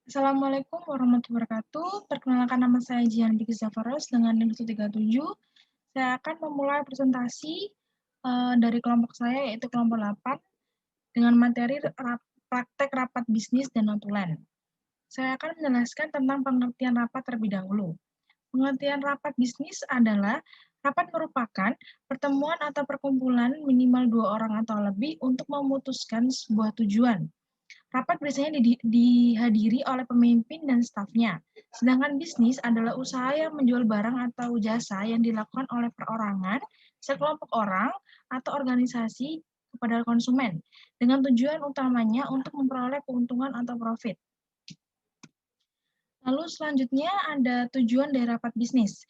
Assalamualaikum warahmatullahi wabarakatuh. Perkenalkan nama saya Jian Biki Zafaros dengan NIM 137. Saya akan memulai presentasi dari kelompok saya yaitu kelompok 8 dengan materi praktek rapat bisnis dan notulen. Saya akan menjelaskan tentang pengertian rapat terlebih dahulu. Pengertian rapat bisnis adalah rapat merupakan pertemuan atau perkumpulan minimal 2 orang atau lebih untuk memutuskan sebuah tujuan. Rapat biasanya dihadiri oleh pemimpin dan stafnya. Sedangkan bisnis adalah usaha yang menjual barang atau jasa yang dilakukan oleh perorangan, sekelompok orang, atau organisasi kepada konsumen, dengan tujuan utamanya untuk memperoleh keuntungan atau profit. Lalu selanjutnya ada tujuan dari rapat bisnis.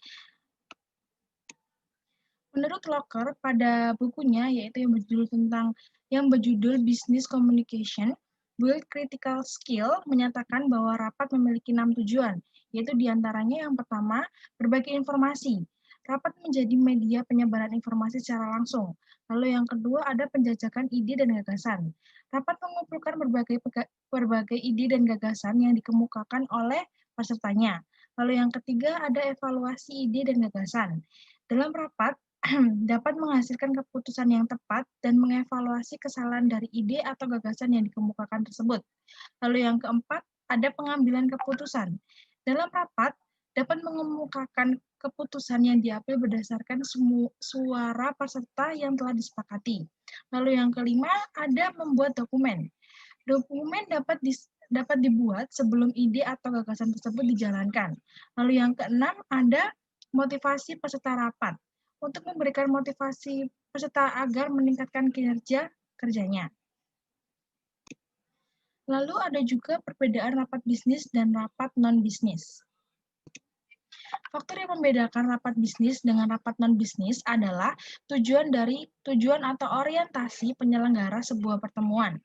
Menurut Locker pada bukunya yaitu yang berjudul Business Communication, Build Critical Skill menyatakan bahwa rapat memiliki 6 tujuan, yaitu diantaranya yang pertama, berbagi informasi. Rapat menjadi media penyebaran informasi secara langsung. Lalu yang kedua ada penjajakan ide dan gagasan. Rapat mengumpulkan berbagai ide dan gagasan yang dikemukakan oleh pesertanya. Lalu yang ketiga ada evaluasi ide dan gagasan. Dalam rapat, dapat menghasilkan keputusan yang tepat dan mengevaluasi kesalahan dari ide atau gagasan yang dikemukakan tersebut. Lalu yang keempat, ada pengambilan keputusan. Dalam rapat, dapat mengemukakan keputusan yang diambil berdasarkan suara peserta yang telah disepakati. Lalu yang kelima, ada membuat dokumen. Dokumen dapat dibuat sebelum ide atau gagasan tersebut dijalankan. Lalu yang keenam, ada motivasi peserta rapat untuk memberikan motivasi peserta agar meningkatkan kinerja kerjanya. Lalu ada juga perbedaan rapat bisnis dan rapat non-bisnis. Faktor yang membedakan rapat bisnis dengan rapat non-bisnis adalah tujuan atau orientasi penyelenggara sebuah pertemuan.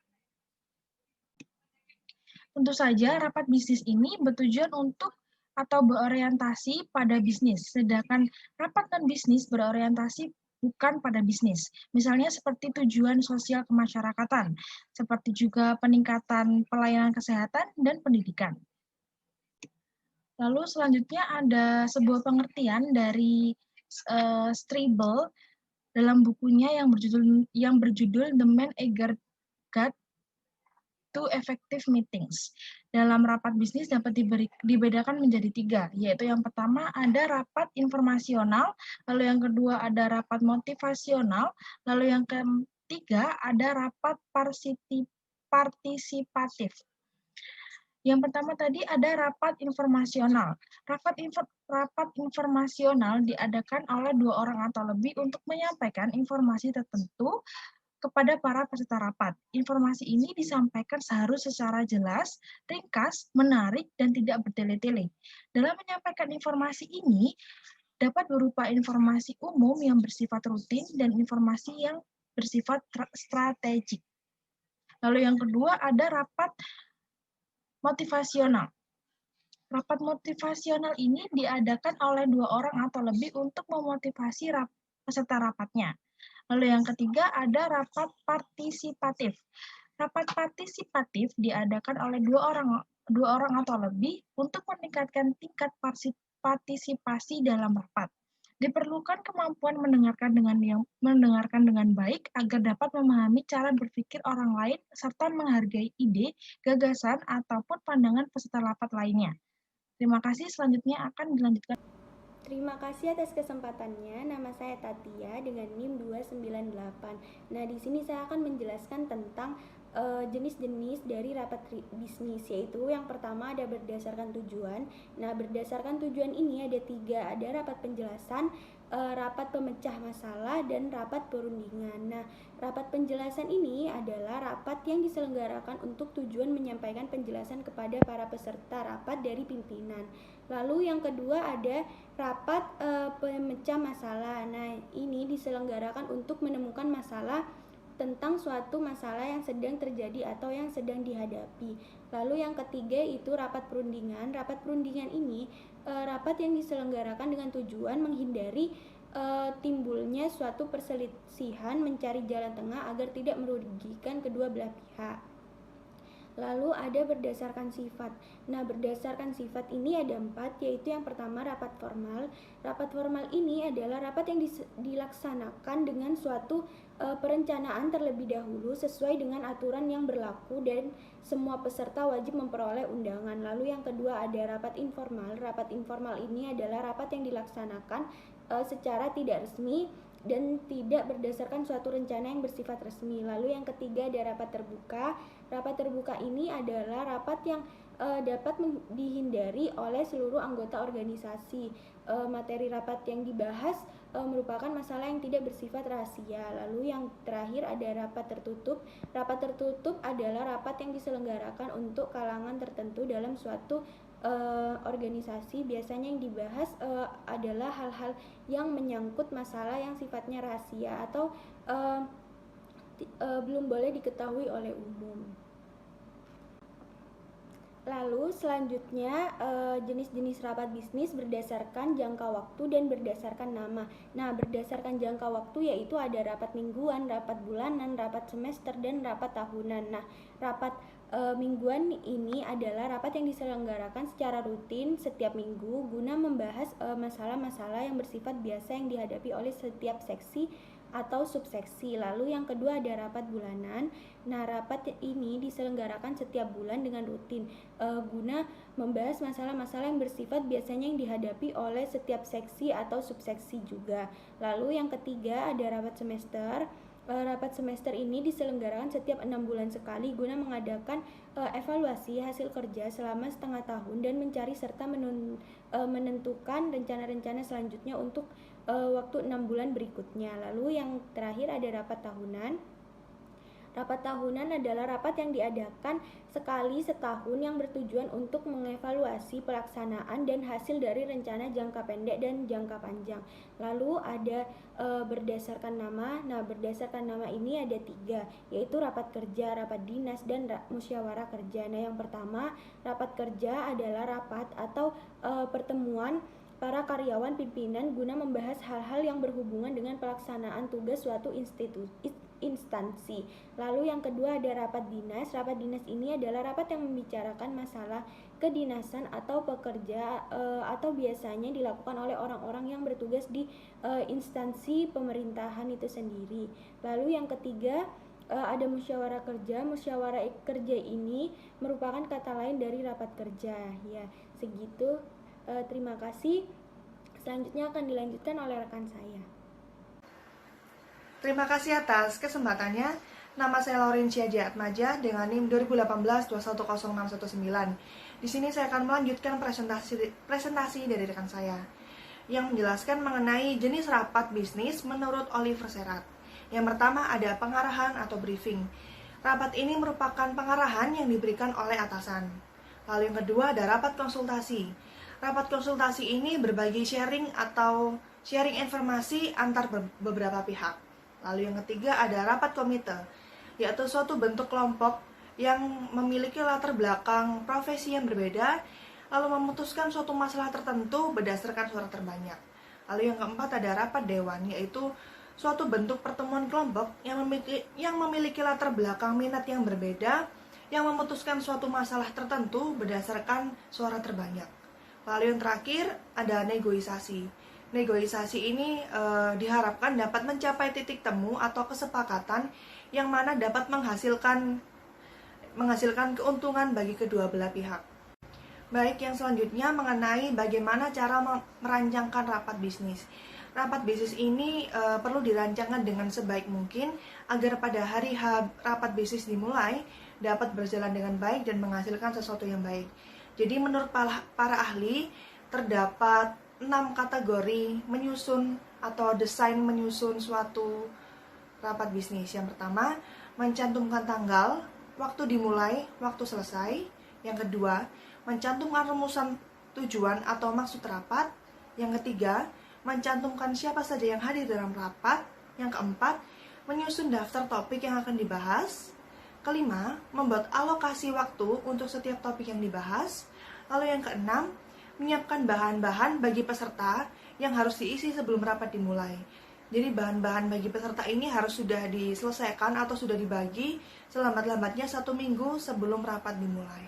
Tentu saja rapat bisnis ini bertujuan untuk atau berorientasi pada bisnis, sedangkan rapat non-bisnis berorientasi bukan pada bisnis. Misalnya seperti tujuan sosial kemasyarakatan, seperti juga peningkatan pelayanan kesehatan dan pendidikan. Lalu selanjutnya ada sebuah pengertian dari Stribel dalam bukunya yang berjudul The Man Eager Guide to Effective Meetings. Dalam rapat bisnis dapat dibedakan menjadi 3, yaitu yang pertama ada rapat informasional, lalu yang kedua ada rapat motivasional, lalu yang ketiga ada rapat partisipatif. Yang pertama tadi ada rapat informasional. Rapat informasional diadakan oleh 2 orang atau lebih untuk menyampaikan informasi tertentu kepada para peserta rapat. Informasi ini disampaikan secara jelas, ringkas, menarik, dan tidak bertele-tele. Dalam menyampaikan informasi ini, dapat berupa informasi umum yang bersifat rutin dan informasi yang bersifat strategik. Lalu yang kedua ada rapat motivasional. Rapat motivasional ini diadakan oleh 2 orang atau lebih untuk memotivasi peserta rapatnya. Lalu yang ketiga ada rapat partisipatif. Rapat partisipatif diadakan oleh 2 orang atau lebih untuk meningkatkan tingkat partisipasi dalam rapat. Diperlukan kemampuan mendengarkan dengan baik agar dapat memahami cara berpikir orang lain serta menghargai ide, gagasan, ataupun pandangan peserta rapat lainnya. Terima kasih, selanjutnya akan dilanjutkan. Terima kasih atas kesempatannya. Nama saya Tatia dengan NIM 298. Nah, di sini saya akan menjelaskan tentang jenis-jenis dari rapat bisnis, yaitu yang pertama ada berdasarkan tujuan. Nah, berdasarkan tujuan ini ada 3, ada rapat penjelasan, rapat pemecah masalah, dan rapat perundingan. Nah, rapat penjelasan ini adalah rapat yang diselenggarakan untuk tujuan menyampaikan penjelasan kepada para peserta rapat dari pimpinan. Lalu yang kedua ada rapat pemecah masalah. Nah, ini diselenggarakan untuk menemukan masalah tentang suatu masalah yang sedang terjadi atau yang sedang dihadapi. Lalu yang ketiga itu rapat perundingan. Rapat perundingan ini rapat yang diselenggarakan dengan tujuan menghindari timbulnya suatu perselisihan, mencari jalan tengah agar tidak merugikan kedua belah pihak. Lalu ada berdasarkan sifat. Nah, berdasarkan sifat ini ada 4, yaitu yang pertama rapat formal. Rapat formal ini adalah rapat yang dilaksanakan dengan suatu perencanaan terlebih dahulu sesuai dengan aturan yang berlaku dan semua peserta wajib memperoleh undangan. Lalu yang kedua ada rapat informal. Rapat informal ini adalah rapat yang dilaksanakan secara tidak resmi dan tidak berdasarkan suatu rencana yang bersifat resmi. Lalu yang ketiga ada rapat terbuka. Rapat terbuka ini adalah rapat yang dapat dihindari oleh seluruh anggota organisasi. Materi rapat yang dibahas merupakan masalah yang tidak bersifat rahasia. Lalu yang terakhir ada rapat tertutup. Rapat tertutup adalah rapat yang diselenggarakan untuk kalangan tertentu dalam suatu organisasi. Biasanya yang dibahas adalah hal-hal yang menyangkut masalah yang sifatnya rahasia atau belum boleh diketahui oleh umum. Lalu selanjutnya jenis-jenis rapat bisnis berdasarkan jangka waktu dan berdasarkan nama. Nah, berdasarkan jangka waktu yaitu ada rapat mingguan, rapat bulanan, rapat semester, dan rapat tahunan. Nah, rapat mingguan ini adalah rapat yang diselenggarakan secara rutin setiap minggu guna membahas masalah-masalah yang bersifat biasa yang dihadapi oleh setiap seksi atau subseksi. Lalu yang kedua ada rapat bulanan. Nah, rapat ini diselenggarakan setiap bulan dengan rutin guna membahas masalah-masalah yang bersifat biasanya yang dihadapi oleh setiap seksi atau subseksi juga. Lalu yang ketiga ada rapat semester. Rapat semester ini diselenggarakan setiap 6 bulan sekali guna mengadakan evaluasi hasil kerja selama setengah tahun dan mencari serta menentukan rencana-rencana selanjutnya untuk waktu 6 bulan berikutnya. Lalu yang terakhir ada rapat tahunan. Rapat tahunan adalah rapat yang diadakan sekali setahun yang bertujuan untuk mengevaluasi pelaksanaan dan hasil dari rencana jangka pendek dan jangka panjang. Lalu ada berdasarkan nama. Nah, berdasarkan nama ini ada 3, yaitu rapat kerja, rapat dinas, dan musyawarah kerja. Nah, yang pertama, rapat kerja adalah rapat atau pertemuan para karyawan pimpinan guna membahas hal-hal yang berhubungan dengan pelaksanaan tugas suatu instansi. Lalu yang kedua ada rapat dinas. Rapat dinas ini adalah rapat yang membicarakan masalah kedinasan atau pekerja atau biasanya dilakukan oleh orang-orang yang bertugas di instansi pemerintahan itu sendiri. Lalu yang ketiga ada musyawarah kerja. Musyawarah kerja ini merupakan kata lain dari rapat kerja. Ya, segitu. Terima kasih. Selanjutnya akan dilanjutkan oleh rekan saya. Terima kasih atas kesempatannya. Nama saya Laurencia Atmaja dengan NIM 2018-2100619. Di sini saya akan melanjutkan presentasi dari rekan saya yang menjelaskan mengenai jenis rapat bisnis menurut Oliver Serat. Yang pertama ada pengarahan atau briefing. Rapat ini merupakan pengarahan yang diberikan oleh atasan. Lalu yang kedua ada rapat konsultasi. Rapat konsultasi ini berbagi sharing informasi antar beberapa pihak. Lalu yang ketiga ada rapat komite, yaitu suatu bentuk kelompok yang memiliki latar belakang profesi yang berbeda, lalu memutuskan suatu masalah tertentu berdasarkan suara terbanyak. Lalu yang keempat ada rapat dewan, yaitu suatu bentuk pertemuan kelompok yang memiliki latar belakang minat yang berbeda, yang memutuskan suatu masalah tertentu berdasarkan suara terbanyak. Lalu yang terakhir ada negosiasi. Negosiasi ini diharapkan dapat mencapai titik temu atau kesepakatan yang mana dapat menghasilkan keuntungan bagi kedua belah pihak. Baik, yang selanjutnya mengenai bagaimana cara merancangkan rapat bisnis. Rapat bisnis ini perlu dirancangkan dengan sebaik mungkin agar pada hari H rapat bisnis dimulai dapat berjalan dengan baik dan menghasilkan sesuatu yang baik. Jadi menurut para ahli terdapat 6 kategori menyusun atau desain menyusun suatu rapat bisnis. Yang pertama, mencantumkan tanggal, waktu dimulai, waktu selesai. Yang kedua, mencantumkan rumusan tujuan atau maksud rapat. Yang ketiga, mencantumkan siapa saja yang hadir dalam rapat. Yang keempat, menyusun daftar topik yang akan dibahas. Kelima, membuat alokasi waktu untuk setiap topik yang dibahas. Lalu yang keenam, menyiapkan bahan-bahan bagi peserta yang harus diisi sebelum rapat dimulai. Jadi bahan-bahan bagi peserta ini harus sudah diselesaikan atau sudah dibagi selambat-lambatnya 1 minggu sebelum rapat dimulai.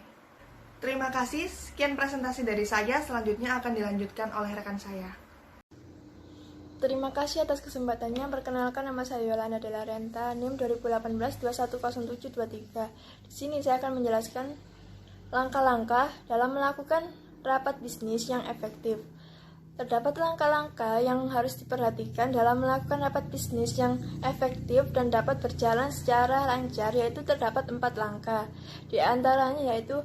Terima kasih, sekian presentasi dari saya, selanjutnya akan dilanjutkan oleh rekan saya. Terima kasih atas kesempatannya. Perkenalkan, nama saya Yolanda Della Renta, NIM 2018-210723. Di sini saya akan menjelaskan langkah-langkah dalam melakukan rapat bisnis yang efektif. Terdapat langkah-langkah yang harus diperhatikan dalam melakukan rapat bisnis yang efektif dan dapat berjalan secara lancar, yaitu terdapat 4 langkah. Di antaranya yaitu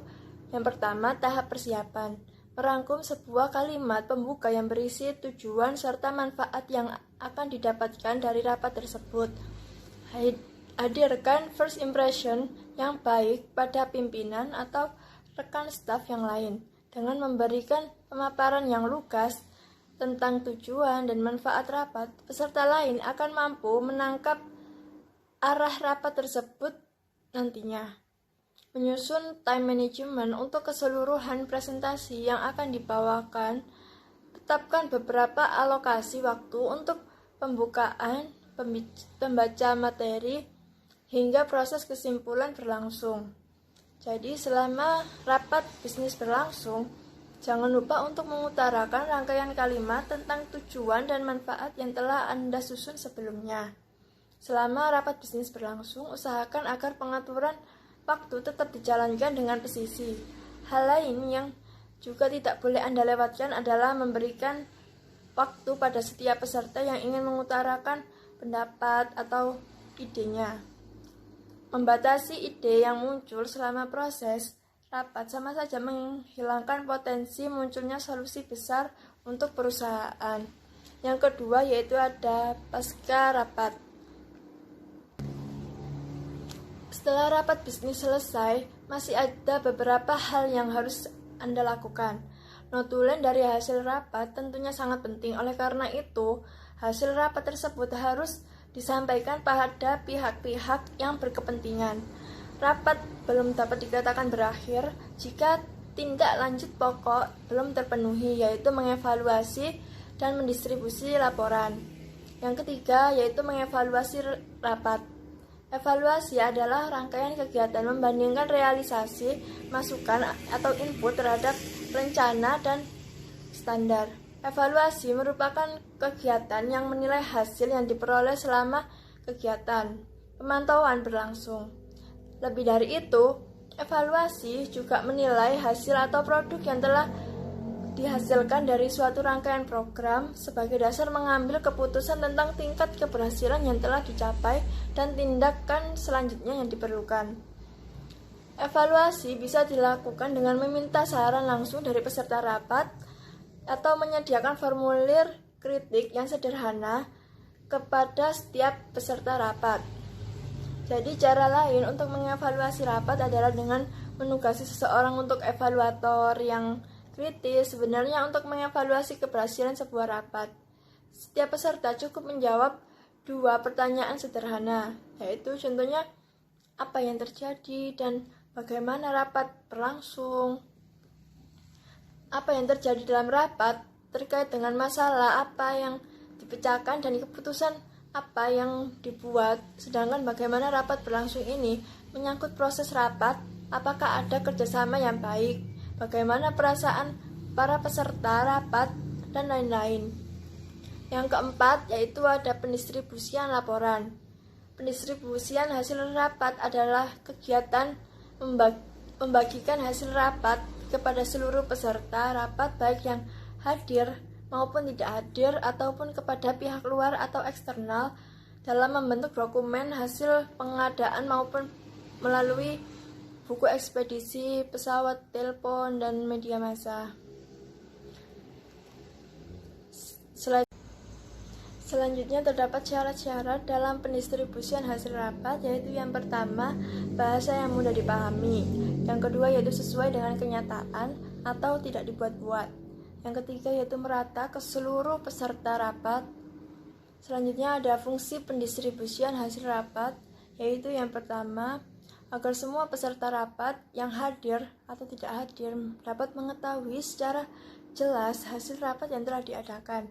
yang pertama, tahap persiapan. Merangkum sebuah kalimat pembuka yang berisi tujuan serta manfaat yang akan didapatkan dari rapat tersebut. Hadirkan first impression yang baik pada pimpinan atau rekan staf yang lain dengan memberikan pemaparan yang lugas tentang tujuan dan manfaat rapat. Peserta lain akan mampu menangkap arah rapat tersebut nantinya. Menyusun time management untuk keseluruhan presentasi yang akan dibawakan. Tetapkan beberapa alokasi waktu untuk pembukaan, pembaca materi, hingga proses kesimpulan berlangsung. Jadi selama rapat bisnis berlangsung, jangan lupa untuk mengutarakan rangkaian kalimat tentang tujuan dan manfaat yang telah Anda susun sebelumnya. Selama rapat bisnis berlangsung, usahakan agar pengaturan waktu tetap dijalankan dengan presisi. Hal lain yang juga tidak boleh Anda lewatkan adalah memberikan waktu pada setiap peserta yang ingin mengutarakan pendapat atau idenya. Membatasi ide yang muncul selama proses rapat sama saja menghilangkan potensi munculnya solusi besar untuk perusahaan. Yang kedua yaitu ada pasca rapat. Setelah rapat bisnis selesai, masih ada beberapa hal yang harus Anda lakukan. Notulen dari hasil rapat tentunya sangat penting, oleh karena itu, hasil rapat tersebut harus disampaikan pada pihak-pihak yang berkepentingan. Rapat belum dapat dikatakan berakhir jika tindak lanjut pokok belum terpenuhi, yaitu mengevaluasi dan mendistribusi laporan. Yang ketiga, yaitu mengevaluasi rapat. Evaluasi adalah rangkaian kegiatan membandingkan realisasi, masukan, atau input terhadap rencana dan standar. Evaluasi merupakan kegiatan yang menilai hasil yang diperoleh selama kegiatan pemantauan berlangsung. Lebih dari itu, evaluasi juga menilai hasil atau produk yang telah dihasilkan dari suatu rangkaian program sebagai dasar mengambil keputusan tentang tingkat keberhasilan yang telah dicapai dan tindakan selanjutnya yang diperlukan. Evaluasi bisa dilakukan dengan meminta saran langsung dari peserta rapat atau menyediakan formulir kritik yang sederhana kepada setiap peserta rapat. Jadi cara lain untuk mengevaluasi rapat adalah dengan menugasi seseorang untuk evaluator yang kritis, sebenarnya untuk mengevaluasi keberhasilan sebuah rapat. Setiap peserta cukup menjawab 2 pertanyaan sederhana, yaitu contohnya apa yang terjadi dan bagaimana rapat berlangsung. Apa yang terjadi dalam rapat terkait dengan masalah apa yang dipecahkan dan keputusan apa yang dibuat. Sedangkan bagaimana rapat berlangsung ini menyangkut proses rapat, apakah ada kerjasama yang baik, bagaimana perasaan para peserta rapat, dan lain-lain. Yang keempat, yaitu ada pendistribusian laporan. Pendistribusian hasil rapat adalah kegiatan membagikan hasil rapat kepada seluruh peserta rapat, baik yang hadir maupun tidak hadir, ataupun kepada pihak luar atau eksternal dalam membentuk dokumen hasil pengadaan maupun melalui buku ekspedisi, pesawat, telepon, dan media massa. Selanjutnya terdapat syarat-syarat dalam pendistribusian hasil rapat, yaitu yang pertama, bahasa yang mudah dipahami. Yang kedua, yaitu sesuai dengan kenyataan atau tidak dibuat-buat. Yang ketiga, yaitu merata ke seluruh peserta rapat. Selanjutnya ada fungsi pendistribusian hasil rapat, yaitu yang pertama, agar semua peserta rapat yang hadir atau tidak hadir dapat mengetahui secara jelas hasil rapat yang telah diadakan.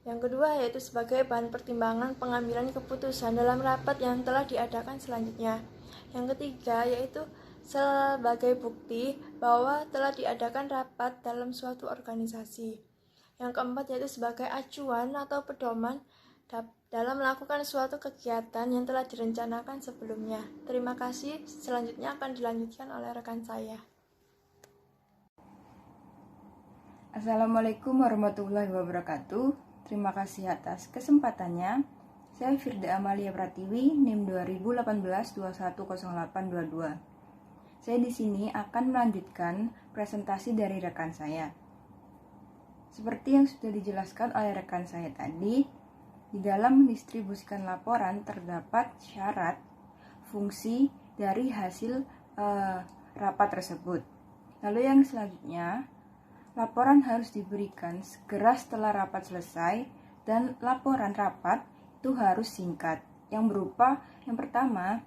Yang kedua yaitu sebagai bahan pertimbangan pengambilan keputusan dalam rapat yang telah diadakan selanjutnya. Yang ketiga yaitu sebagai bukti bahwa telah diadakan rapat dalam suatu organisasi. Yang keempat yaitu sebagai acuan atau pedoman dalam melakukan suatu kegiatan yang telah direncanakan sebelumnya. Terima kasih. Selanjutnya akan dilanjutkan oleh rekan saya. Assalamualaikum warahmatullahi wabarakatuh. Terima kasih atas kesempatannya. Saya Firda Amalia Pratiwi, NIM 2018-210822. Saya di sini akan melanjutkan presentasi dari rekan saya. Seperti yang sudah dijelaskan oleh rekan saya tadi, di dalam mendistribusikan laporan terdapat syarat fungsi dari hasil rapat tersebut. Lalu yang selanjutnya, laporan harus diberikan segera setelah rapat selesai dan laporan rapat itu harus singkat yang berupa yang pertama,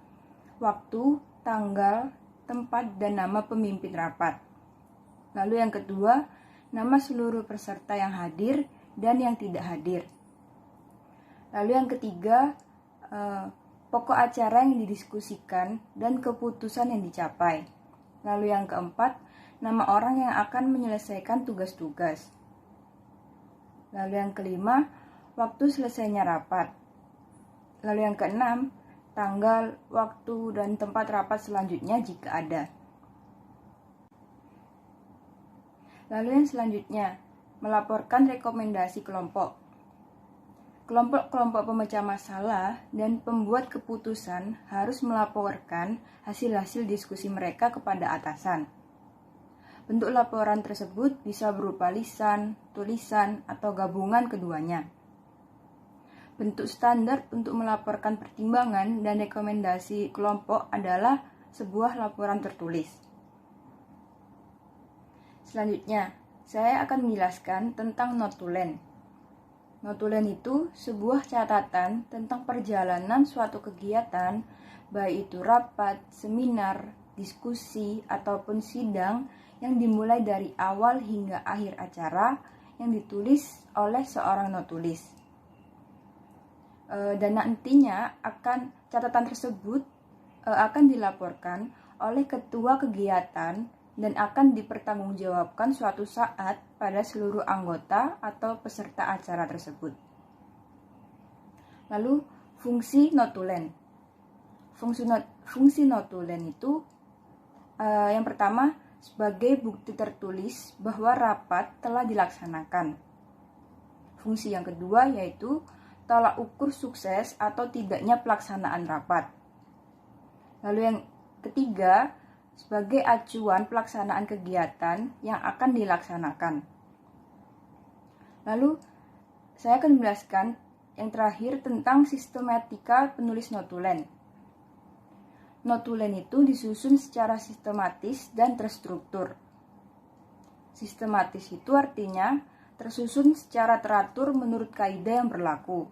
waktu, tanggal, tempat, dan nama pemimpin rapat. Lalu yang kedua, nama seluruh peserta yang hadir dan yang tidak hadir. Lalu yang ketiga, pokok acara yang didiskusikan dan keputusan yang dicapai. Lalu yang keempat, nama orang yang akan menyelesaikan tugas-tugas. Lalu yang kelima, waktu selesainya rapat. Lalu yang keenam, tanggal, waktu, dan tempat rapat selanjutnya jika ada. Lalu yang selanjutnya, melaporkan rekomendasi kelompok. Kelompok-kelompok pemecah masalah dan pembuat keputusan harus melaporkan hasil-hasil diskusi mereka kepada atasan. Bentuk laporan tersebut bisa berupa lisan, tulisan, atau gabungan keduanya. Bentuk standar untuk melaporkan pertimbangan dan rekomendasi kelompok adalah sebuah laporan tertulis. Selanjutnya, saya akan menjelaskan tentang notulen. Notulen itu sebuah catatan tentang perjalanan suatu kegiatan, baik itu rapat, seminar, diskusi, ataupun sidang yang dimulai dari awal hingga akhir acara yang ditulis oleh seorang notulis. Dan nantinya catatan tersebut akan dilaporkan oleh ketua kegiatan dan akan dipertanggungjawabkan suatu saat pada seluruh anggota atau peserta acara tersebut. Lalu, fungsi notulen. Fungsi notulen itu yang pertama, sebagai bukti tertulis bahwa rapat telah dilaksanakan. Fungsi yang kedua yaitu tolak ukur sukses atau tidaknya pelaksanaan rapat. Lalu yang ketiga, sebagai acuan pelaksanaan kegiatan yang akan dilaksanakan. Lalu, saya akan menjelaskan yang terakhir tentang sistematika penulis notulen. Notulen itu disusun secara sistematis dan terstruktur. Sistematis itu artinya tersusun secara teratur menurut kaidah yang berlaku.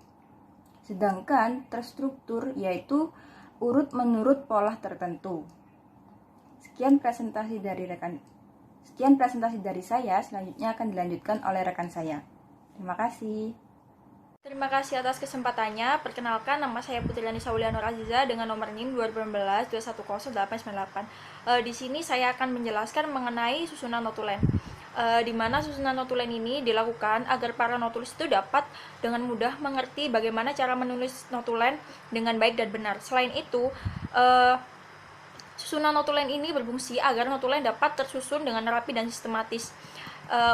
Sedangkan terstruktur yaitu urut menurut pola tertentu. Sekian presentasi dari saya, selanjutnya akan dilanjutkan oleh rekan saya. Terima kasih. Terima kasih atas kesempatannya. Perkenalkan, nama saya Putri Lanisa Aulia Nur Aziza dengan nomor NIM 2016-210898. Di sini saya akan menjelaskan mengenai susunan notulen. Di mana susunan notulen ini dilakukan agar para notulis itu dapat dengan mudah mengerti bagaimana cara menulis notulen dengan baik dan benar. Selain itu, susunan notulen ini berfungsi agar notulen dapat tersusun dengan rapi dan sistematis.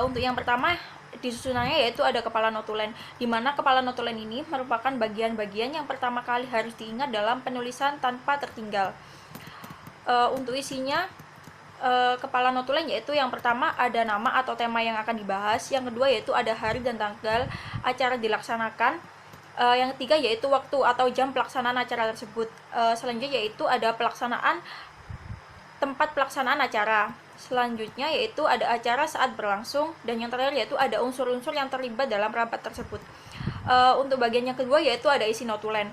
Untuk yang pertama, di susunannya yaitu ada kepala notulen, di mana kepala notulen ini merupakan bagian-bagian yang pertama kali harus diingat dalam penulisan tanpa tertinggal. Untuk isinya, kepala notulen yaitu yang pertama ada nama atau tema yang akan dibahas, yang kedua yaitu ada hari dan tanggal acara dilaksanakan, yang ketiga yaitu waktu atau jam pelaksanaan acara tersebut. Selanjutnya yaitu ada tempat pelaksanaan acara. Selanjutnya yaitu ada acara saat berlangsung, dan yang terakhir yaitu ada unsur-unsur yang terlibat dalam rapat tersebut. Untuk bagian yang kedua yaitu ada isi notulen,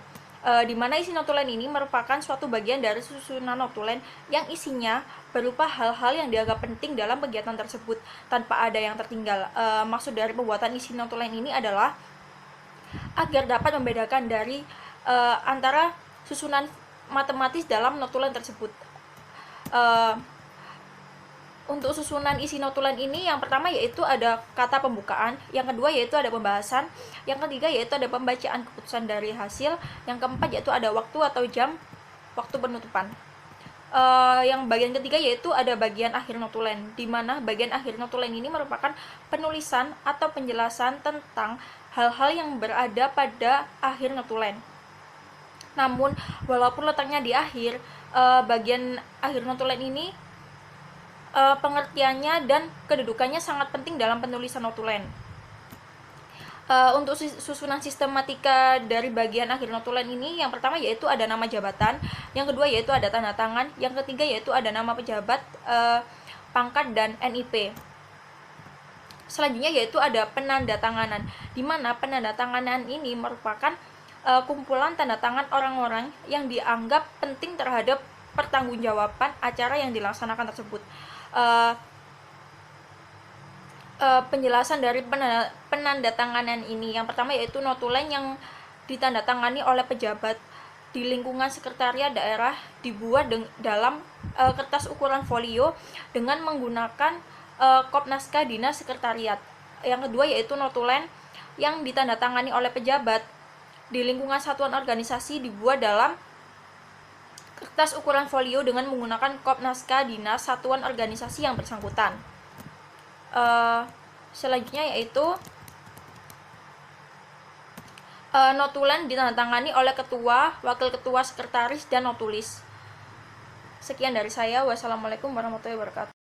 di mana isi notulen ini merupakan suatu bagian dari susunan notulen yang isinya berupa hal-hal yang dianggap penting dalam kegiatan tersebut tanpa ada yang tertinggal. Maksud dari pembuatan isi notulen ini adalah agar dapat membedakan dari antara susunan matematis dalam notulen tersebut. Untuk susunan isi notulen ini, yang pertama yaitu ada kata pembukaan, yang kedua yaitu ada pembahasan, yang ketiga yaitu ada pembacaan keputusan dari hasil, yang keempat yaitu ada waktu atau jam waktu penutupan. Yang bagian ketiga yaitu ada bagian akhir notulen, di mana bagian akhir notulen ini merupakan penulisan atau penjelasan tentang hal-hal yang berada pada akhir notulen. Namun walaupun letaknya di akhir, bagian akhir notulen ini pengertiannya dan kedudukannya sangat penting dalam penulisan notulen. Untuk susunan sistematika dari bagian akhir notulen ini, yang pertama yaitu ada nama jabatan, yang kedua yaitu ada tanda tangan, yang ketiga yaitu ada nama pejabat, pangkat, dan NIP. Selanjutnya yaitu ada penandatanganan, di mana penandatanganan ini merupakan kumpulan tanda tangan orang-orang yang dianggap penting terhadap pertanggungjawaban acara yang dilaksanakan tersebut. Penjelasan dari penandatanganan ini, yang pertama yaitu notulen yang ditandatangani oleh pejabat di lingkungan sekretariat daerah dibuat dalam kertas ukuran folio dengan menggunakan kop naskah dinas sekretariat. Yang kedua yaitu notulen yang ditandatangani oleh pejabat di lingkungan satuan organisasi dibuat dalam kertas ukuran folio dengan menggunakan kop naskah dinas satuan organisasi yang bersangkutan. Selanjutnya yaitu notulen ditandatangani oleh ketua, wakil ketua, sekretaris, dan notulis. Sekian dari saya. Wassalamualaikum warahmatullahi wabarakatuh.